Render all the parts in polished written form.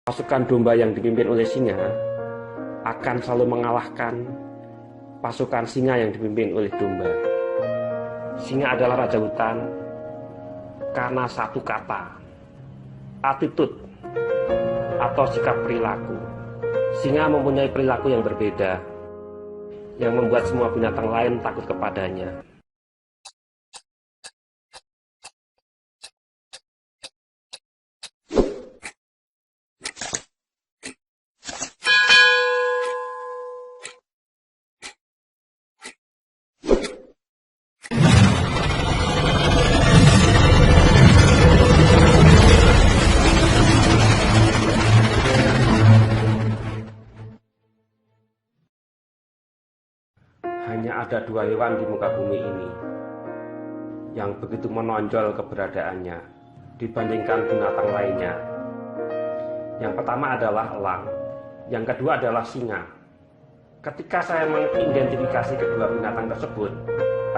Pasukan domba yang dipimpin oleh singa akan selalu mengalahkan pasukan singa yang dipimpin oleh domba. Singa adalah raja hutan karena satu kata, attitude atau sikap perilaku. Singa mempunyai perilaku yang berbeda, yang membuat semua binatang lain takut kepadanya. Hanya ada dua hewan di muka bumi ini yang begitu menonjol keberadaannya dibandingkan binatang lainnya. Yang pertama adalah elang, yang kedua adalah singa. Ketika saya mengidentifikasi kedua binatang tersebut,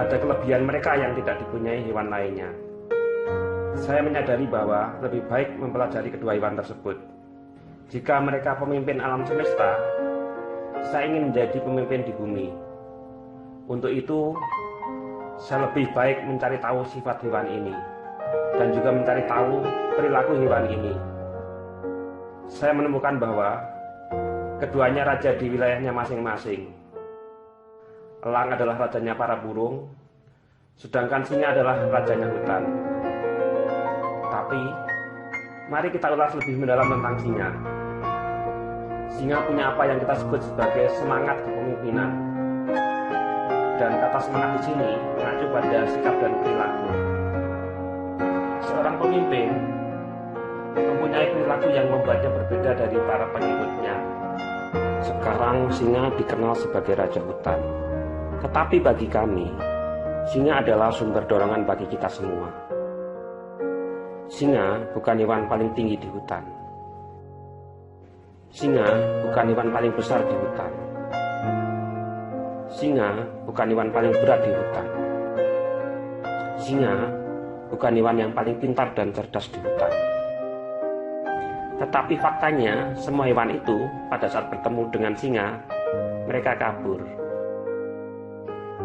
ada kelebihan mereka yang tidak dipunyai hewan lainnya. Saya menyadari bahwa lebih baik mempelajari kedua hewan tersebut. Jika mereka pemimpin alam semesta, saya ingin menjadi pemimpin di bumi. Untuk itu, saya lebih baik mencari tahu sifat hewan ini dan juga mencari tahu perilaku hewan ini. Saya menemukan bahwa keduanya raja di wilayahnya masing-masing. Elang adalah rajanya para burung, sedangkan singa adalah rajanya hutan. Tapi, mari kita ulas lebih mendalam tentang singa. Singa punya apa yang kita sebut sebagai semangat kepemimpinan. Dan kata semangat di sini mengacu pada sikap dan perilaku. Seorang pemimpin mempunyai perilaku yang membuatnya berbeda dari para pengikutnya. Sekarang singa dikenal sebagai raja hutan. Tetapi bagi kami, singa adalah sumber dorongan bagi kita semua. Singa bukan hewan paling tinggi di hutan. Singa bukan hewan paling besar di hutan. Singa bukan hewan paling berat di hutan. Singa bukan hewan yang paling pintar dan cerdas di hutan. Tetapi faktanya, semua hewan itu pada saat bertemu dengan singa, mereka kabur.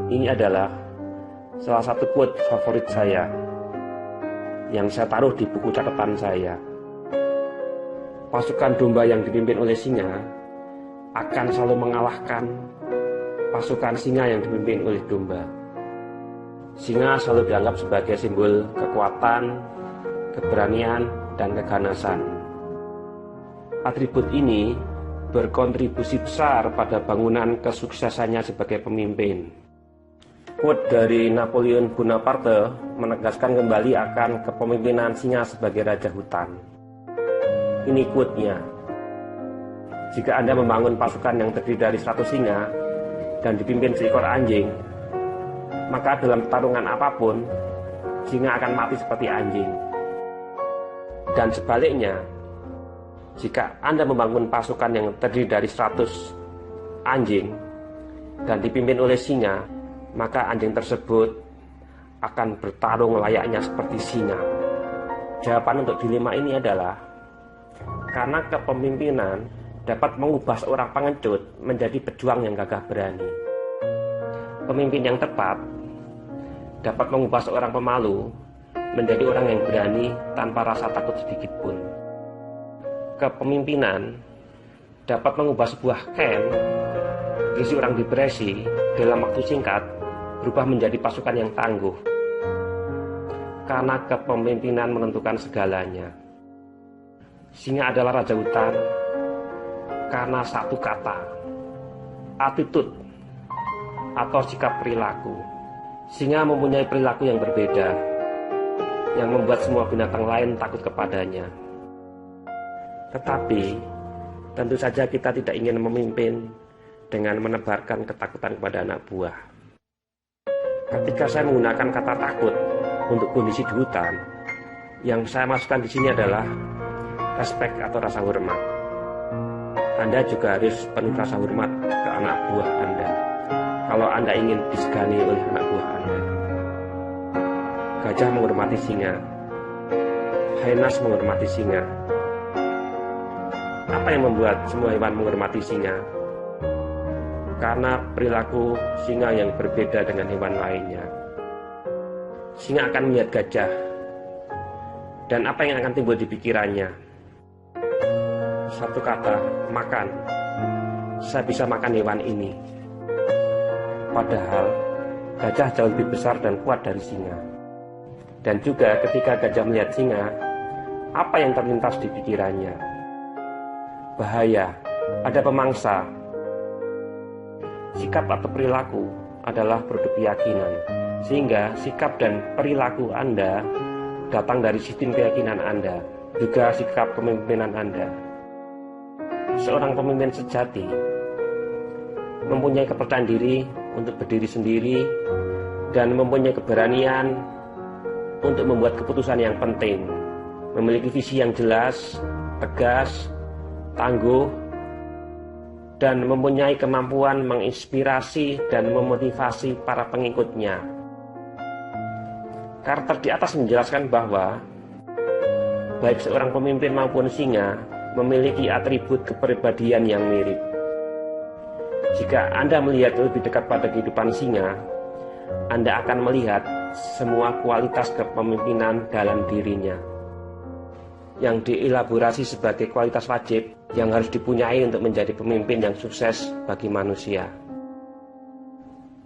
Ini adalah salah satu quote favorit saya yang saya taruh di buku catatan saya. Pasukan domba yang dipimpin oleh singa akan selalu mengalahkan pasukan singa yang dipimpin oleh domba. Singa selalu dianggap sebagai simbol kekuatan, keberanian, dan keganasan. Atribut ini berkontribusi besar pada bangunan kesuksesannya sebagai pemimpin. Quote dari Napoleon Bonaparte menegaskan kembali akan kepemimpinan singa sebagai raja hutan. Ini quote-nya. Jika Anda membangun pasukan yang terdiri dari 100 singa dan dipimpin seekor anjing, maka dalam pertarungan apapun, singa akan mati seperti anjing. Dan sebaliknya, jika Anda membangun pasukan yang terdiri dari 100 anjing dan dipimpin oleh singa, maka anjing tersebut akan bertarung layaknya seperti singa. Jawaban untuk dilema ini adalah karena kepemimpinan dapat mengubah seorang pengecut menjadi pejuang yang gagah berani. Pemimpin yang tepat dapat mengubah seorang pemalu menjadi orang yang berani tanpa rasa takut sedikit pun. Kepemimpinan dapat mengubah sebuah camp berisi orang depresi dalam waktu singkat berubah menjadi pasukan yang tangguh. Karena kepemimpinan menentukan segalanya. Singa adalah raja hutan karena satu kata, attitude atau sikap perilaku. Singa mempunyai perilaku yang berbeda, yang membuat semua binatang lain takut kepadanya. Tetapi, tentu saja kita tidak ingin memimpin dengan menebarkan ketakutan kepada anak buah. Ketika saya menggunakan kata takut untuk kondisi di hutan, yang saya masukkan di sini adalah respek atau rasa hormat. Anda juga harus penuh rasa hormat ke anak buah Anda. Kalau Anda ingin disegani oleh anak buah Anda. Gajah menghormati singa. Hyenas menghormati singa. Apa yang membuat semua hewan menghormati singa? Karena perilaku singa yang berbeda dengan hewan lainnya. Singa akan melihat gajah, dan apa yang akan timbul di pikirannya? Satu kata, makan. Saya bisa makan hewan ini. Padahal gajah jauh lebih besar dan kuat dari singa. Dan juga ketika gajah melihat singa, apa yang terlintas di pikirannya? Bahaya, ada pemangsa. Sikap atau perilaku adalah produk keyakinan, sehingga sikap dan perilaku Anda datang dari sistem keyakinan Anda, juga sikap kepemimpinan Anda. Seorang pemimpin sejati mempunyai kepercayaan diri untuk berdiri sendiri dan mempunyai keberanian untuk membuat keputusan yang penting, memiliki visi yang jelas, tegas, tangguh, dan mempunyai kemampuan menginspirasi dan memotivasi para pengikutnya. Karakter di atas menjelaskan bahwa baik seorang pemimpin maupun singa memiliki atribut kepribadian yang mirip. Jika Anda melihat lebih dekat pada kehidupan singa, Anda akan melihat semua kualitas kepemimpinan dalam dirinya, yang dielaborasi sebagai kualitas wajib yang harus dipunyai untuk menjadi pemimpin yang sukses bagi manusia.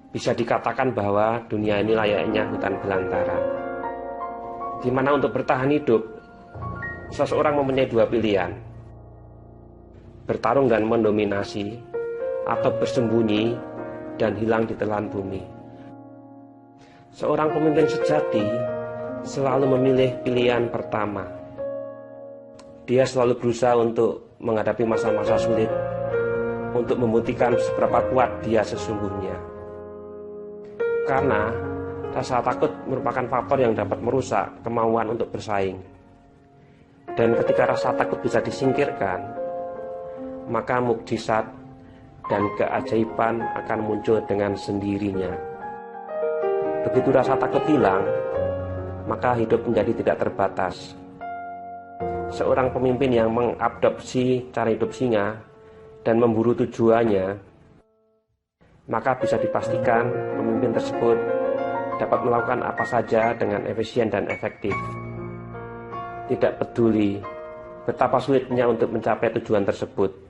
Bisa dikatakan bahwa dunia ini layaknya hutan belantara, di mana untuk bertahan hidup, seseorang mempunyai dua pilihan: bertarung dan mendominasi, atau bersembunyi dan hilang di telan bumi. Seorang pemimpin sejati selalu memilih pilihan pertama. Dia selalu berusaha untuk menghadapi masa-masa sulit, untuk membuktikan seberapa kuat dia sesungguhnya. Karena rasa takut merupakan faktor yang dapat merusak kemauan untuk bersaing. Dan ketika rasa takut bisa disingkirkan, maka mukjizat dan keajaiban akan muncul dengan sendirinya. Begitu rasa takut hilang, maka hidup menjadi tidak terbatas. Seorang pemimpin yang mengadopsi cara hidup singa dan memburu tujuannya, maka bisa dipastikan pemimpin tersebut dapat melakukan apa saja dengan efisien dan efektif. Tidak peduli betapa sulitnya untuk mencapai tujuan tersebut.